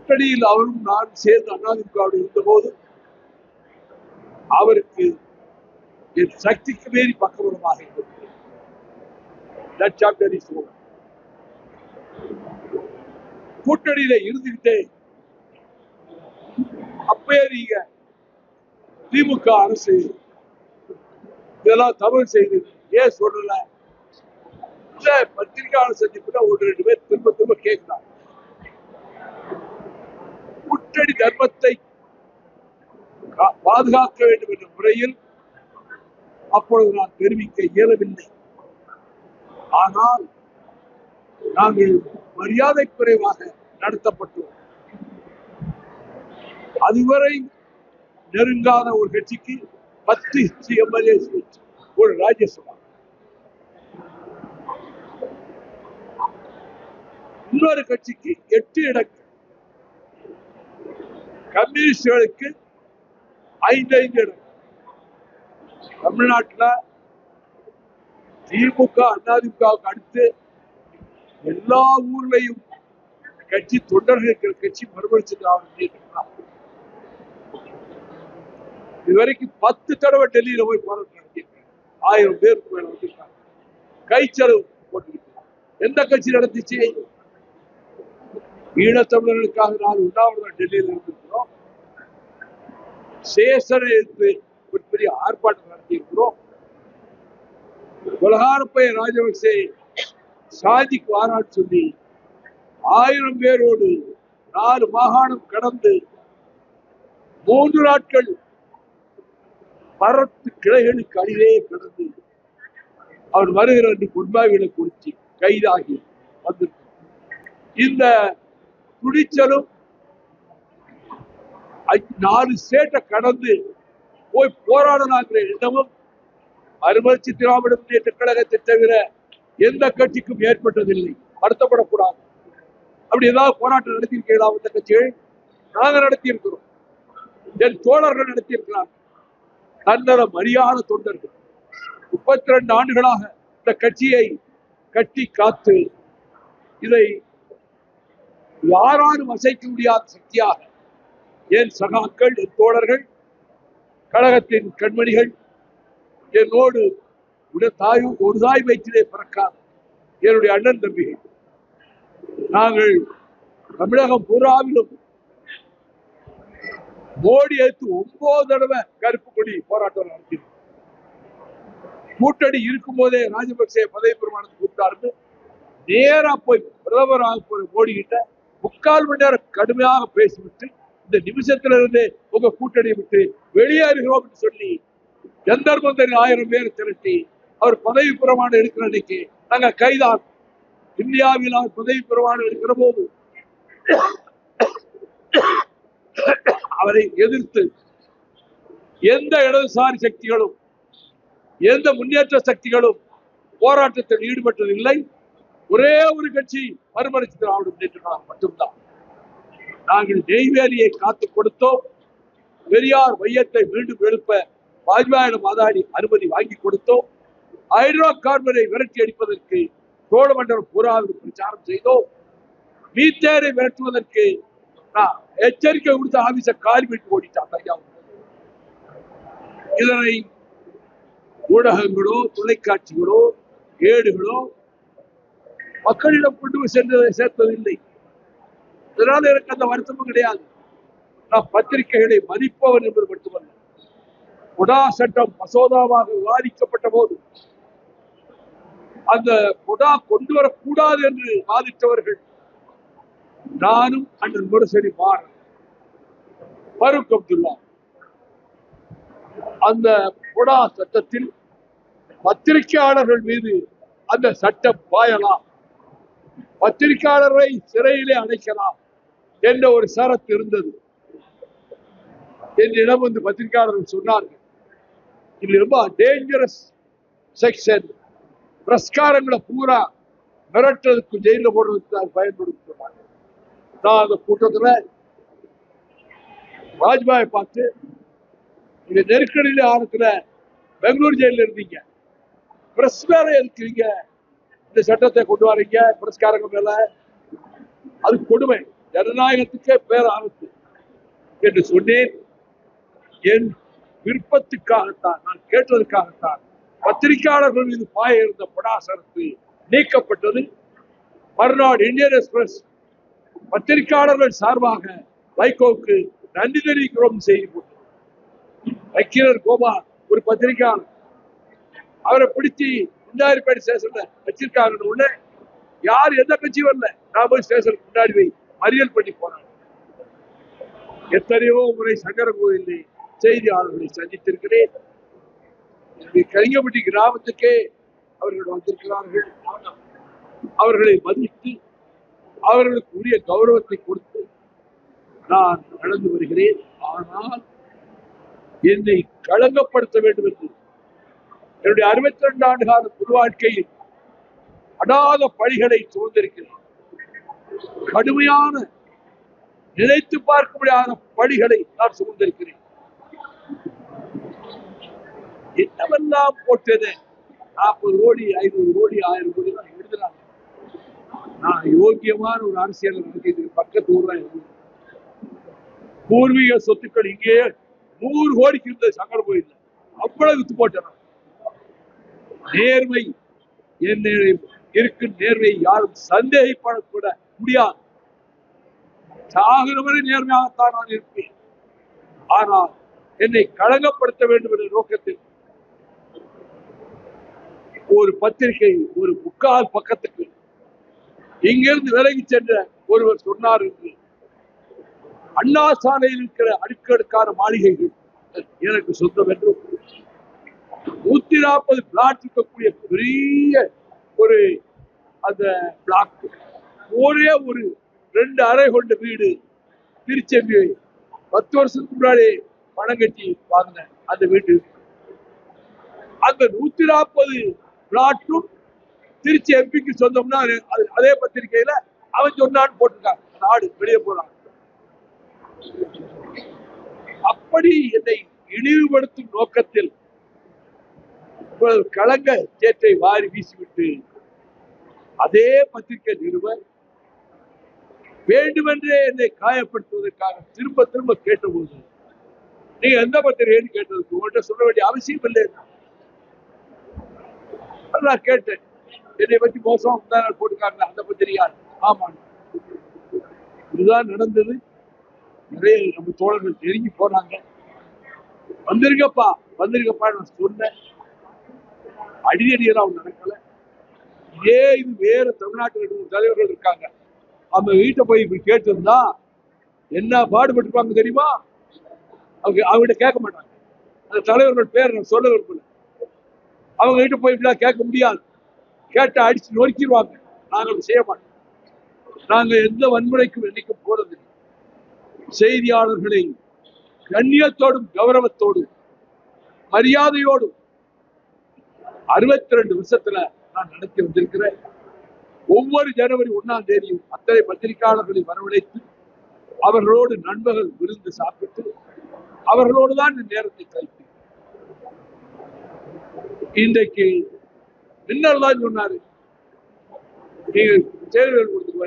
கூட்டணியில் அவரும் நான் சேர்ந்து அதிமுகவோடு இருந்தபோது அவருக்கு என் சக்திக்கு மீறி பக்கபலமாக இருந்தது. கூட்டணியில இருந்துகிட்டே அப்பயே நீங்க திமுக அரசு இதெல்லாம் தமிழ் செய்து ஏன் சொல்லல? பத்திரிகையாளர் சந்திப்புல ஒரு 2 பேர் திரும்ப திரும்ப கேட்கிறாங்க. கூட்டணி தர்மத்தை பாதுகாக்க வேண்டும் என்ற முறையில் அப்பொழுது நான் தெரிவிக்க இயலவில்லை. ஆனால் நாங்கள் மரியாதை குறைவாக நடத்தப்பட்டோம். அதுவரை நெருங்காத ஒரு கட்சிக்கு 10 எம்எல்ஏ ஒரு ராஜ்யசபா, இன்னொரு கட்சிக்கு 8 இடங்கள், கம்யூனிஸ்டுகளுக்கு 5 இடங்கள். தமிழ்நாட்டில் திமுக அதிமுகவுக்கு அடுத்து எல்லா ஊர்லையும் கட்சி தொண்டர்கள் இருக்கிற கட்சி மறுமலர்ச்சி இதுவரைக்கும் 10 தடவை டெல்லியில போய் போராட்டம் நடத்தியிருக்காங்க. 1000 பேருக்கு மேல வந்திருக்காங்க. கை செலவு போட்டிருக்காங்க. எந்த கட்சி நடத்திச்சு? ஈழத்தமிழர்களுக்காக நான் 1வது டெல்லியில் இருந்திருக்கிறோம். சேசனை எடுத்து ஒரு பெரிய ஆர்ப்பாட்டம் நடத்தியிருக்கிறோம். கொலகாரப்பைய ராஜபக்சே சாதிக்கு வாரான்னு சொல்லி 1000 பேரோடு 4 மாகாணம் கடந்து 3 நாட்கள் மரத்து கிளைகளுக்கு அடியிலே கடந்து அவர் வருகிற குட்பாவிகளை குறித்து கைதாகி வந்து இந்த துணிச்சலும் 4 ஸ்டேட்டை கடந்து போய் போராடலாங்கிற எண்ணமும் மறுமலர்ச்சி திராவிட முன்னேற்ற கழகத்தை தவிர எந்த கட்சிக்கும் ஏற்பட்டதில்லை. வருத்தப்படக்கூடாது. அப்படி ஏதாவது போராட்டம் நடத்தியிருக்கீங்களா? அந்த கட்சிகள் நாங்கள் நடத்தியிருக்கிறோம். என் தோழர்கள் நடத்தியிருக்கிறார்கள். தன்னலம் அறியாத தொண்டர்கள் 32 ஆண்டுகளாக இந்த கட்சியை கட்டி காத்து இதை யாராலும் அசைக்க முடியாத சக்தியாக என் சகாக்கள், என் தோழர்கள், கழகத்தின் கண்மணிகள், என்னோடு ஒரு தாய் வயிற்றிலே பிறக்காத என்னுடைய அண்ணன் தம்பிகள், நாங்கள் தமிழகம் பூராவிலும் மோடி எடுத்து 9 தடவை கருப்பு கொடி போராட்டம் நடத்தினோம். கூட்டணி இருக்கும் போதே ராஜபக்சே பதவி பிரமாணத்தை கூப்பிட்டாரு. நேரா போய் பிரதமராக போய் மோடி கிட்ட 3/4 மணி நேரம் கடுமையாக பேசிவிட்டு இந்த நிமிஷத்திலிருந்து உங்க கூட்டணியை விட்டு வெளியேறுகிறோம் என்று சொல்லி ஜந்தர் மந்தரில் 1000 பேர் திரட்டி அவர் பதவி பிரமாணம் எடுக்கிற அன்னைக்கு நாங்க கைதான். இந்தியாவில் அவர் பதவி பிரமாணம் எடுக்கிற போது அவரை எதிர்த்து எந்த இடதுசாரி சக்திகளும் எந்த முன்னேற்ற சக்திகளும் போராட்டத்தில் ஈடுபட்டதில்லை. ஒரே ஒரு கட்சி மறுமலர்ச்சி திராவிட முன்னேற்ற கழகம் மட்டும்தான். நாங்கள் நெய்வேலியை காத்துக் கொடுத்தோம். பெரியார் மையத்தை மீண்டும் எழுப்ப வாஜ்பாயிடம் வாதாடி அனுமதி வாங்கி கொடுத்தோம். ஹைட்ரோ கார்பனை விரட்டி அடிப்பதற்கு சோழமண்டலம் பூராவில் பிரச்சாரம் செய்தோம். மீத்தேனை விரட்டுவதற்கு எச்சரிக்கை கொடுத்த ஆபீச காலி விட்டு ஓடிட்டாங்க. இதனை ஊடகங்களோ தொலைக்காட்சிகளோ ஏடுகளோ மக்களிடம் கொண்டு சேர்த்ததில்லை. இதனால எனக்கு அந்த வருத்தமும் கிடையாது. நான் பத்திரிகைகளை மதிப்பவன் என்பது மட்டுமல்ல. குடா சட்டம் மசோதாவாக விவாதிக்கப்பட்ட போது அந்த குடா கொண்டு வரக்கூடாது என்று வாதிட்டவர்கள் நானும் அண்ணன் முரசொலி மாறன், பருக் அப்துல்லா. அந்த குடா சட்டத்தில் பத்திரிகையாளர்கள் மீது அந்த சட்டம் பாயலாம், பத்திரிகையாளரை சிறையிலே அடைக்கலாம் என்ற ஒரு சரத்து இருந்தது. என்னிடம் வந்து பத்திரிகையாளர்கள் சொன்னார்கள், இது ரொம்ப டேஞ்சரஸ் செக்ஷன், பிரஸ்காரங்களை பூரா மிரட்டுறதுக்கு ஜெயில போடுறதுக்கு பயன்படுத்த சொன்னாங்க. நான் அந்த கூட்டத்தில் வாஜ்பாயை பார்த்து, இந்த நெருக்கடியில ஆரத்துல பெங்களூர் ஜெயில இருந்தீங்க, பிரஸ் மேல இருக்கிறீங்க, இந்த சட்டத்தை கொண்டு வரீங்க பிரஸ்காரங்க மேல, அது கொடுமை, ஜனநாயகத்துக்கே பேராபத்து என்று சொன்னேன். என் விருப்பத்துக்காகத்தான், நான் கேட்டதற்காகத்தான் பத்திரிகையாளர்கள் மீது பாய இருந்த படாசரத்து நீக்கப்பட்டது. மறுநாள் இந்தியன் எக்ஸ்பிரஸ் பத்திரிகையாளர்கள் சார்பாக வைகோவுக்கு நன்றி தெரிவிக்கிறோம் செய்தி போட்டது. வக்கீலர் கோபால் ஒரு பத்திரிகையாளர், அவரை பிடிச்சி இந்தாரிப்பேட்டை ஸ்டேஷன்ல வச்சிருக்காங்க. உடனே யார் எந்த கட்சி வரல, நான் போய் ஸ்டேஷனுக்கு முன்னாடி போய் மறியல் பண்ணி போனாங்க. எத்தனையோ முறை சங்கர கோயிலில் செய்தியாளர்களை சந்தித்திருக்கிறேன். கலிங்கப்பட்டி கிராமத்துக்கே அவர்கள் வந்திருக்கிறார்கள். அவர்களை மதித்து அவர்களுக்கு உரிய கௌரவத்தை கொடுத்து நான் நடந்து வருகிறேன். ஆனால் என்னை களங்கப்படுத்த வேண்டும் என்று என்னுடைய 62 ஆண்டு கால பொது வாழ்க்கையில் அடாத பழிகளை சுமந்திருக்கிறேன். கடுமையான நினைத்து பார்க்க முடியாத பழிகளை நான் சுமந்திருக்கிறேன். என்னவெல்லாம் போட்டது, 40 கோடி 500 கோடி 1000 கோடி தான் எழுதுறாங்க. நான் யோக்கியமான ஒரு அரசியல் பக்கத்து ஊர்ல பூர்வீக சொத்துக்கள் இங்கே 100 கோடிக்கு இருந்த சங்கர கோயில் அவ்வளவு வித்து போட்டேன். நேர்மை என்ன இருக்கு, நேர்மை யாரும் சந்தேகப்படக்கூட முடியாது. சாகுறவரை நேர்மையாகத்தான் நான் இருப்பேன். ஆனால் என்னை களங்கப்படுத்த வேண்டும் என்ற நோக்கத்தில் ஒரு பத்திரிகை ஒரு 3/4 பக்கத்துக்கு இங்கிருந்து விலகி சென்ற ஒருவர் சொன்னார் என்று, அண்ணா சாலையில் இருக்கிற அடுக்கடுக்கான மாளிகைகள் எனக்கு சொந்தம் என்றும் 140 பிளாட் இருக்கக்கூடிய பெரிய ஒரு அந்த பிளாக், ஒரே ஒரு 2 அறை கொண்ட வீடு திருச்செம்பி 10 வருஷத்துக்கு முன்னாடி பணம் கட்டி வாங்கின அந்த வீட்டு, அந்த 140 பிளாட்டும் திருச்சி எம்பிக்கு சொந்தம்னா அதே பத்திரிகையில அவன் சொன்னான்னு போட்டிருக்காங்க. நாடு வெளியே போறாங்க. அப்படி என்னை இழிவுபடுத்தும் நோக்கத்தில் களங்க சேற்றை வாரி வீசிவிட்டு அதே பத்திரிகை நிறுவனர் வேண்டுமென்றே என்னை காயப்படுத்துவதற்காக திரும்ப திரும்ப கேட்டபோது, நீங்க எந்த பத்திரிகைன்னு கேட்டதுக்கு உங்கள்கிட்ட சொல்ல வேண்டிய அவசியம் இல்லை. நான் கேட்டேன், என்னை பத்தி மோசம் போட்டுக்காங்க அந்த பத்திரிகை. ஆமா, இதுதான் நடந்தது. நிறைய நம்ம தோழர்கள் நெருங்கி போனாங்க. வந்திருக்கப்பா நான் சொன்னேன். அடியடியெல்லாம் நடக்கல. இதே இது வேற தமிழ்நாட்டில் தலைவர்கள் இருக்காங்க. அவங்க வீட்டை போய் இப்படி கேட்டிருந்தா என்ன பாடுபட்டுருப்பாங்க தெரியுமா? அவங்க கேட்க மாட்டாங்க. அந்த தலைவர்கள் பேர் நான் சொல்ல விரும்பல. அவங்க கிட்ட போய் இப்படிலாம் கேட்க முடியாது. கேட்ட அடிச்சு நொறுக்கிடுவாங்க. நாங்கள் செய்ய மாட்டோம். நாங்கள் எந்த வன்முறைக்கும் என்னைக்கு போறது. செய்தியாளர்களை கண்ணியத்தோடும் கௌரவத்தோடும் மரியாதையோடும் 62 வருஷத்துல நான் நடத்தி வந்திருக்கிறேன். ஒவ்வொரு ஜனவரி 1ஆம் தேதியும் அத்தனை பத்திரிகையாளர்களை வரவழைத்து அவர்களோடு நண்பர்கள் விருந்து சாப்பிட்டு அவர்களோடு தான் இந்த நேரத்தை கழித்து. இன்றைக்கு மின்னல் தான் சொன்னாரு, நீங்க செய்திகள் கொடுத்து